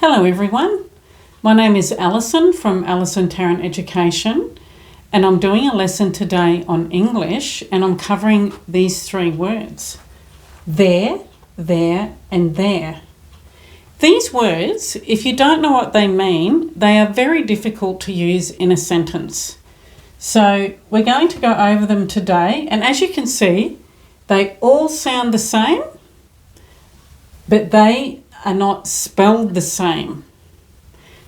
Hello everyone, my name is Alison from Alison Tarrant Education, and I'm doing a lesson today on English, and I'm covering these three words: there, and there. These words, if you don't know what they mean, they are very difficult to use in a sentence. So we're going to go over them today, and as you can see, they all sound the same, but they are not spelled the same.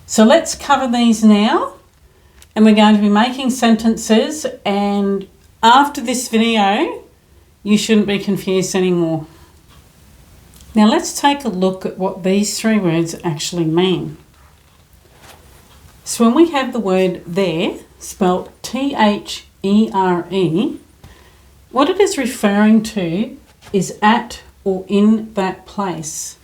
So let's cover these now, and we're going to be making sentences, and after this video you shouldn't be confused anymore. Now let's take a look at what these three words actually mean. So when we have the word there, spelt T-H-E-R-E, what it is referring to is at or in that place.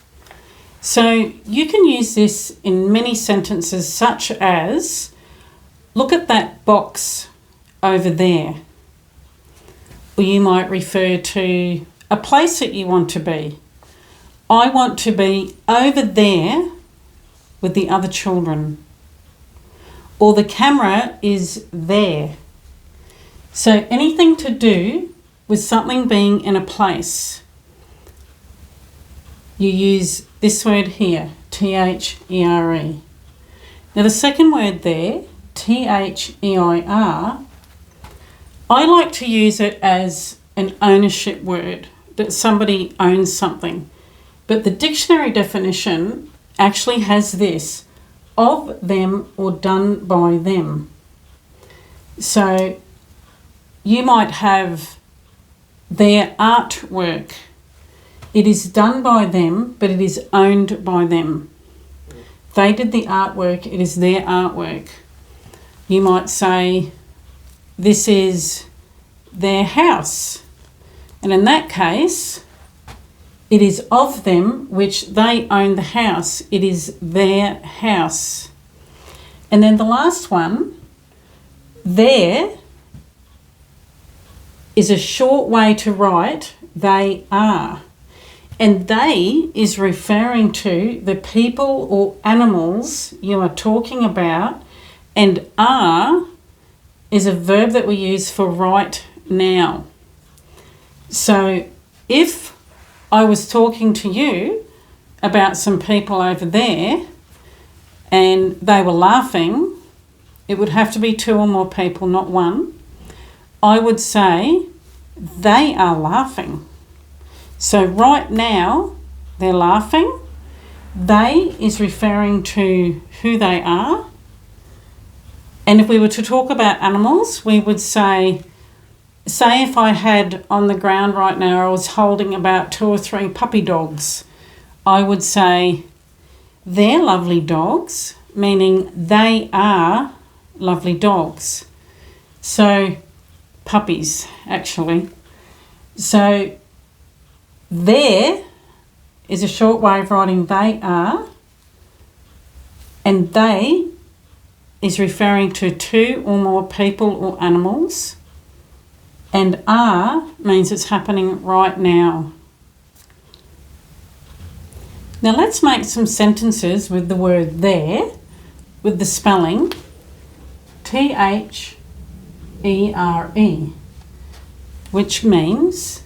So you can use this in many sentences, such as, look at that box over there. Or you might refer to a place that you want to be. I want to be over there with the other children. Or the camera is there. So anything to do with something being in a place, you use this word here, T-H-E-R-E. Now the second word there, T-H-E-I-R, I like to use it as an ownership word, that somebody owns something. But the dictionary definition actually has this: of them or done by them. So you might have their artwork. It is done by them, but it is owned by them. They did the artwork, it is their artwork. You might say, this is their house. And in that case, it is of them, which they own the house. It is their house. And then the last one, there, is a short way to write they are. And they is referring to the people or animals you are talking about, and are is a verb that we use for right now. So if I was talking to you about some people over there and they were laughing, it would have to be two or more people, not one. I would say they are laughing. So right now they're laughing. They is referring to who they are. And if we were to talk about animals, we would say if I had on the ground right now, I was holding about 2 or 3 puppy dogs, I would say they're lovely dogs, meaning they are lovely dogs. So puppies, actually. So there is a short way of writing they are, and they is referring to 2 or more people or animals, and are means it's happening right now. Now let's make some sentences with the word there, with the spelling T-H-E-R-E, which means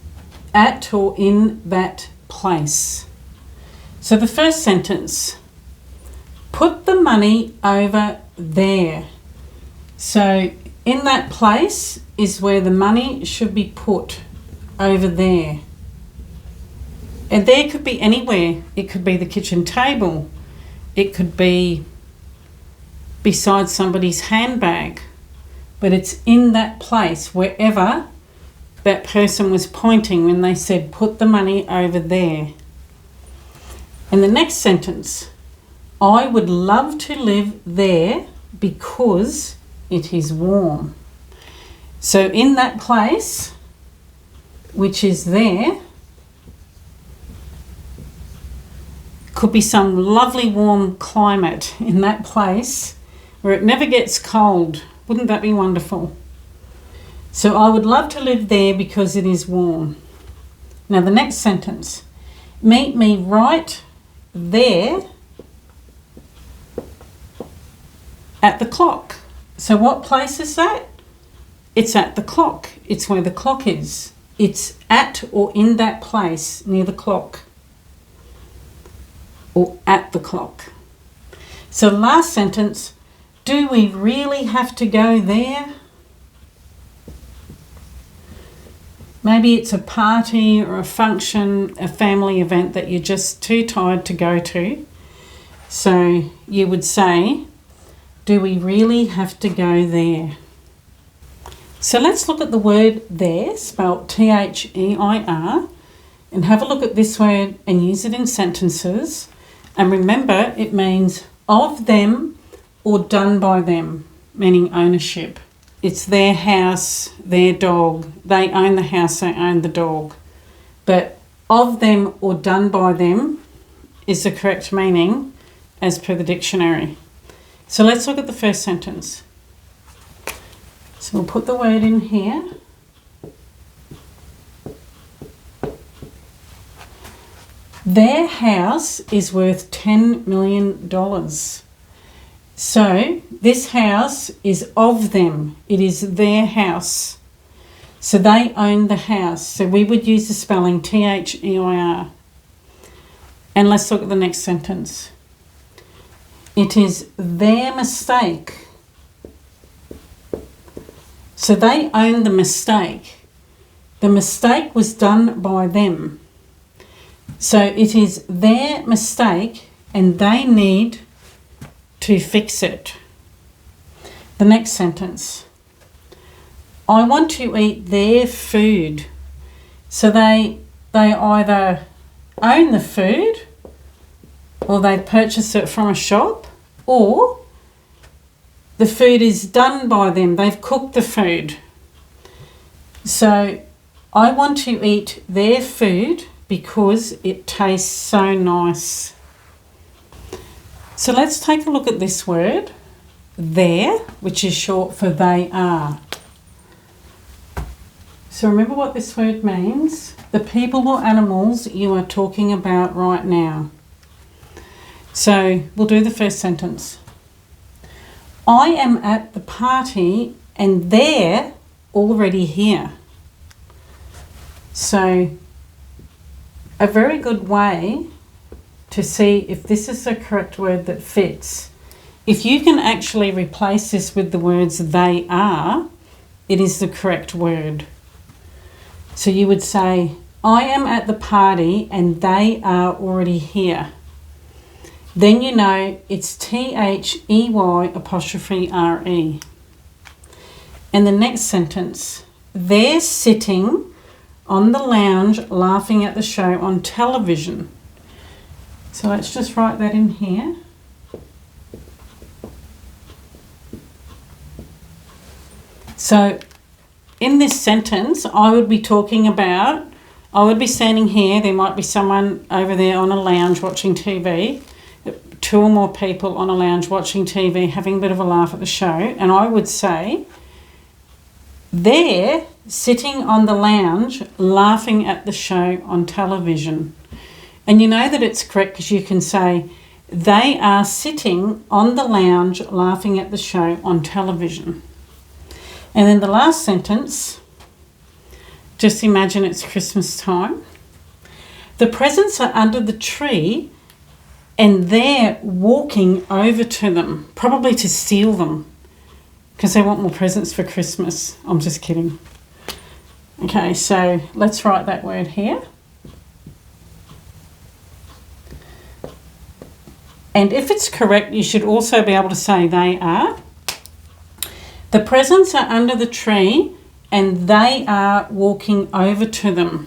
at or in that place. So the first sentence, put the money over there. So in that place is where the money should be put, over there. And there could be anywhere. It could be the kitchen table. It could be beside somebody's handbag. But it's in that place, wherever that person was pointing when they said, put the money over there. And the next sentence, I would love to live there because it is warm. So in that place, which is there, could be some lovely warm climate in that place where it never gets cold. Wouldn't that be wonderful? So I would love to live there because it is warm. Now the next sentence, meet me right there At the clock. So what place is that? It's at the clock. It's where the clock is. It's at or in that place near the clock. Or at the clock. So last sentence, do we really have to go there? Maybe it's a party or a function, a family event that you're just too tired to go to. So you would say, do we really have to go there? So let's look at the word there, spelled T-H-E-I-R, and have a look at this word and use it in sentences. And remember, it means of them or done by them, meaning ownership. It's their house, their dog. They own the house, they own the dog. But of them or done by them is the correct meaning as per the dictionary. So let's look at the first sentence. So we'll put the word in here. Their house is worth $10 million. So this house is of them. It is their house. So they own the house. So we would use the spelling T-H-E-I-R. And let's look at the next sentence. It is their mistake. So they own the mistake. The mistake was done by them. So it is their mistake and they need to fix it. The next sentence. I want to eat their food. So they either own the food or they purchase it from a shop, or the food is done by them. They've cooked the food. So I want to eat their food because it tastes so nice. So let's take a look at this word, their, which is short for they are. So remember what this word means. The people or animals you are talking about right now. So we'll do the first sentence. I am at the party and they're already here. So a very good way to see if this is the correct word that fits. If you can actually replace this with the words they are, it is the correct word. So you would say, I am at the party and they are already here. Then you know it's T-H-E-Y''re. And the next sentence, they're sitting on the lounge laughing at the show on television. So let's just write that in here. So in this sentence, I would be standing here, there might be someone over there on a lounge watching TV, two or more people on a lounge watching TV having a bit of a laugh at the show, and I would say, they're sitting on the lounge laughing at the show on television. And you know that it's correct because you can say, they are sitting on the lounge laughing at the show on television. And then the last sentence, just imagine it's Christmas time. The presents are under the tree and they're walking over to them, probably to steal them because they want more presents for Christmas. I'm just kidding. Okay, so let's write that word here. And if it's correct, you should also be able to say they are. The presents are under the tree and they are walking over to them.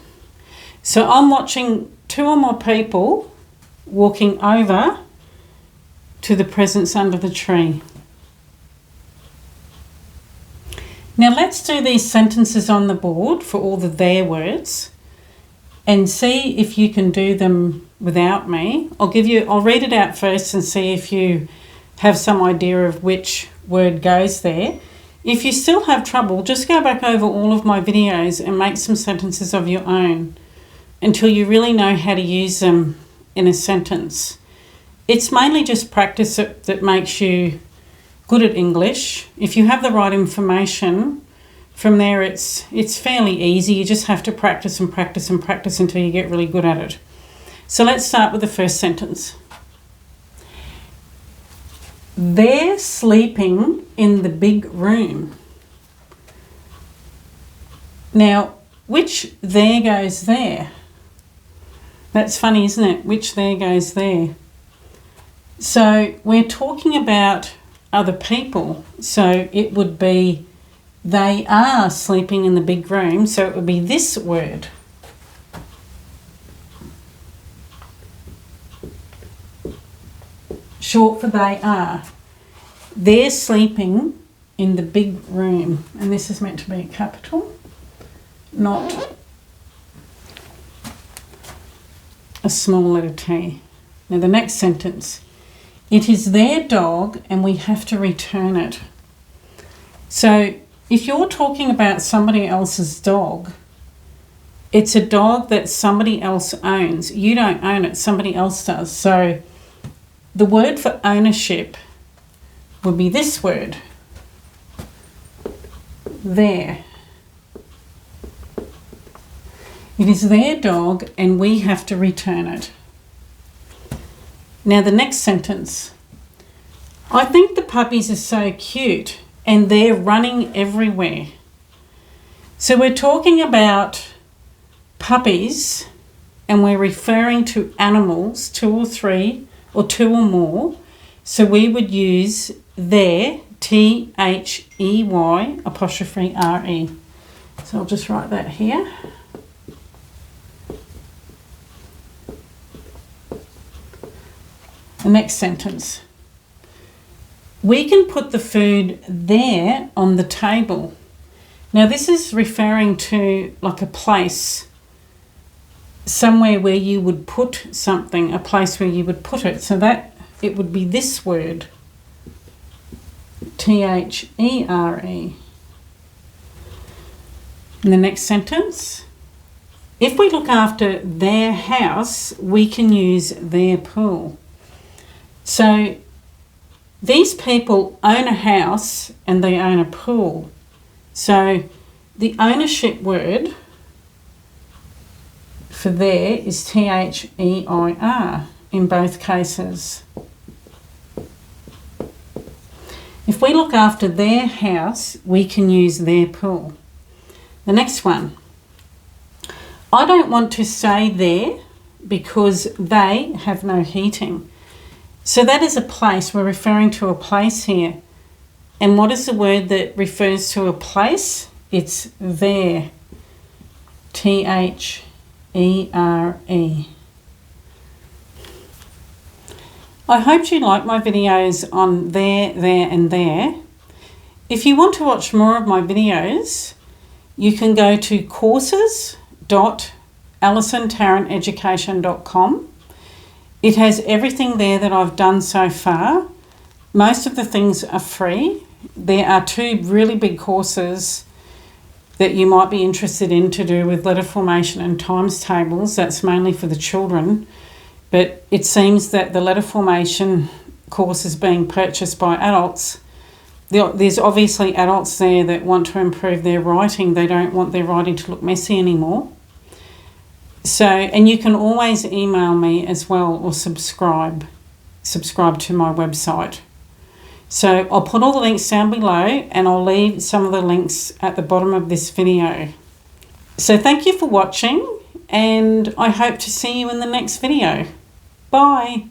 So I'm watching two or more people walking over to the presents under the tree. Now let's do these sentences on the board for all the their words and see if you can do them without me. I'll read it out first and see if you have some idea of which word goes there. If you still have trouble, just go back over all of my videos and make some sentences of your own until you really know how to use them in a sentence. It's mainly just practice that makes you good at English. If you have the right information, from there it's fairly easy. You just have to practice and practice and practice until you get really good at it. So let's start with the first sentence. They're sleeping in the big room. Now, which there goes there? That's funny, isn't it? Which there goes there. So we're talking about other people. So it would be they are sleeping in the big room. So it would be this word. Short for they are. They're sleeping in the big room. And this is meant to be a capital, not a small letter T. Now the next sentence. It is their dog and we have to return it. So if you're talking about somebody else's dog, it's a dog that somebody else owns. You don't own it, somebody else does. So the word for ownership would be this word, their. It is their dog and we have to return it. Now the next sentence. I think the puppies are so cute and they're running everywhere. So we're talking about puppies and we're referring to animals, 2 or 3 or 2 or more. So we would use their, T-H-E-Y apostrophe R-E. So I'll just write that here. The next sentence. We can put the food there on the table. Now this is referring to like a place, somewhere where you would put something, a place where you would put it. So that it would be this word, T-H-E-R-E. In the next sentence. If we look after their house, we can use their pool. So these people own a house and they own a pool. So the ownership word for there is T-H-E-I-R in both cases. If we look after their house, we can use their pool. The next one. I don't want to stay there because they have no heating. So that is a place. We're referring to a place here. And what is the word that refers to a place? It's there. T-H-E-R-E. I hope you like my videos on there, and there. If you want to watch more of my videos, you can go to courses.alisontarranteducation.com. It has everything there that I've done so far. Most of the things are free. There are 2 really big courses that you might be interested in to do with letter formation and times tables. That's mainly for the children. But it seems that the letter formation course is being purchased by adults. There's obviously adults there that want to improve their writing. They don't want their writing to look messy anymore. So, and you can always email me as well or subscribe to my website. So I'll put all the links down below and I'll leave some of the links at the bottom of this video. So thank you for watching and I hope to see you in the next video. Bye.